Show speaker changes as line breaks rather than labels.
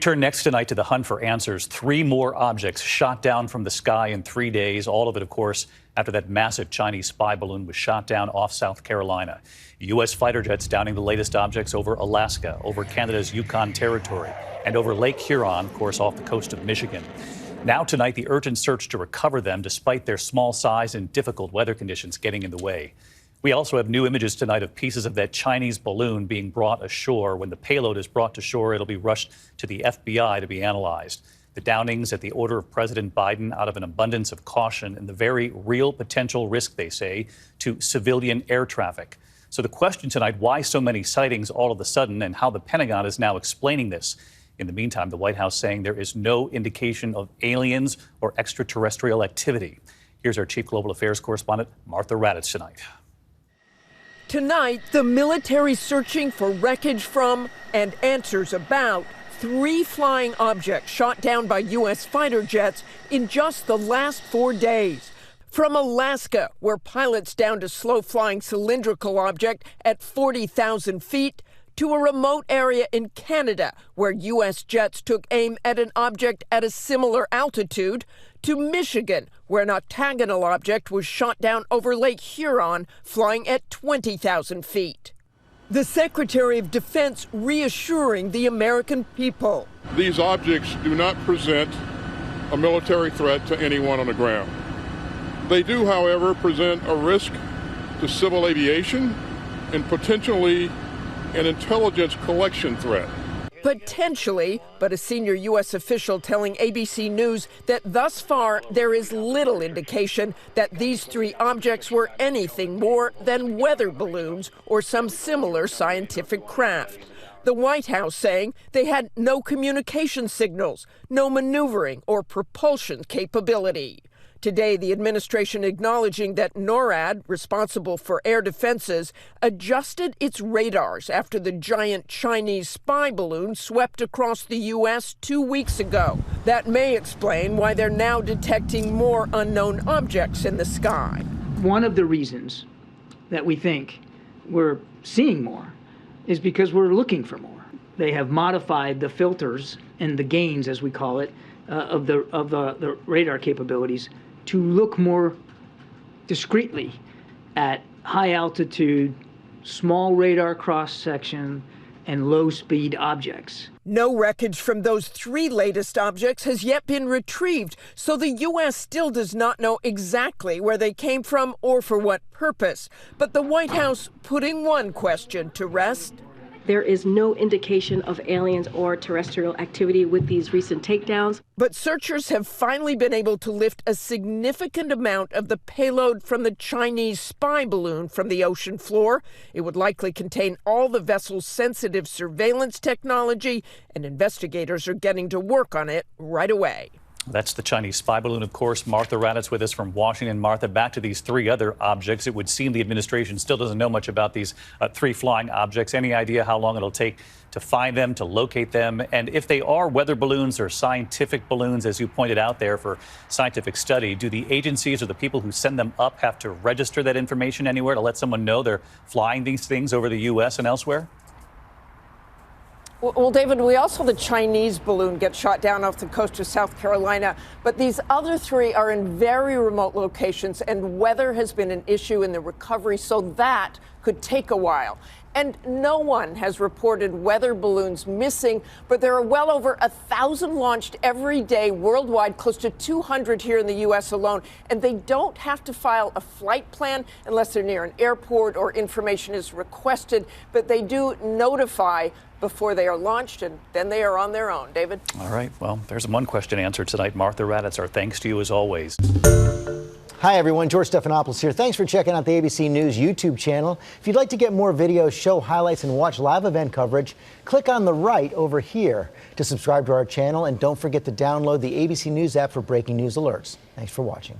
Turn next tonight to the hunt for answers. 3 more objects shot down from the sky in 3 days. All of it, of course, after that massive Chinese spy balloon was shot down off South Carolina. U.S. fighter jets downing the latest objects over Alaska, over Canada's Yukon Territory, and over Lake Huron, of course, off the coast of Michigan. Now tonight, the urgent search to recover them, despite their small size and difficult weather conditions getting in the way. We also have new images tonight of pieces of that Chinese balloon being brought ashore. When the payload is brought to shore, it'll be rushed to the FBI to be analyzed. The downings at the order of President Biden out of an abundance of caution and the very real potential risk, they say, to civilian air traffic. So the question tonight, why so many sightings all of a sudden, and how the Pentagon is now explaining this. In the meantime, the White House saying there is no indication of aliens or extraterrestrial activity. Here's our chief global affairs correspondent, Martha Raddatz, tonight.
Tonight, the military searching for wreckage from and answers about 3 flying objects shot down by U.S. fighter jets in just the last 4 days. From Alaska, where pilots downed a slow-flying cylindrical object at 40,000 feet, to a remote area in Canada, where U.S. jets took aim at an object at a similar altitude, to Michigan, where an octagonal object was shot down over Lake Huron, flying at 20,000 feet. The Secretary of Defense reassuring the American people.
These objects do not present a military threat to anyone on the ground. They do, however, present a risk to civil aviation and potentially an intelligence collection threat.
Potentially, but a senior U.S. official telling ABC News that thus far there is little indication that these 3 objects were anything more than weather balloons or some similar scientific craft. The White House saying they had no communication signals, no maneuvering or propulsion capability. Today, the administration acknowledging that NORAD, responsible for air defenses, adjusted its radars after the giant Chinese spy balloon swept across the U.S. 2 weeks ago. That may explain why they're now detecting more unknown objects in the sky.
One of the reasons that we think we're seeing more is because we're looking for more. They have modified the filters and the gains, as we call it, of the radar capabilities to look more discreetly at high altitude, small radar cross section, and low speed objects.
No wreckage from those 3 latest objects has yet been retrieved, so the U.S. still does not know exactly where they came from or for what purpose. But the White House putting one question to rest.
There is no indication of aliens or terrestrial activity with these recent takedowns.
But searchers have finally been able to lift a significant amount of the payload from the Chinese spy balloon from the ocean floor. It would likely contain all the vessel's sensitive surveillance technology, and investigators are getting to work on it right away.
That's the Chinese spy balloon, of course. Martha Raddatz with us from Washington. Martha, back to these 3 other objects. It would seem the administration still doesn't know much about these 3 flying objects. Any idea how long it'll take to find them, to locate them? And if they are weather balloons or scientific balloons, as you pointed out there for scientific study, do the agencies or the people who send them up have to register that information anywhere to let someone know they're flying these things over the U.S. and elsewhere?
Well, David, we also saw the Chinese balloon get shot down off the coast of South Carolina, but these other 3 are in very remote locations, and weather has been an issue in the recovery, so that could take a while. And no one has reported weather balloons missing, but there are well over 1,000 launched every day worldwide, close to 200 here in the U.S. alone. And they don't have to file a flight plan unless they're near an airport or information is requested, but they do notify before they are launched, and then they are on their own. David?
All right. Well, there's one question answered tonight. Martha Raddatz, our thanks to you as always.
Hi, everyone. George Stephanopoulos here. Thanks for checking out the ABC News YouTube channel. If you'd like to get more videos, show highlights, and watch live event coverage, click on the right over here to subscribe to our channel. And don't forget to download the ABC News app for breaking news alerts. Thanks for watching.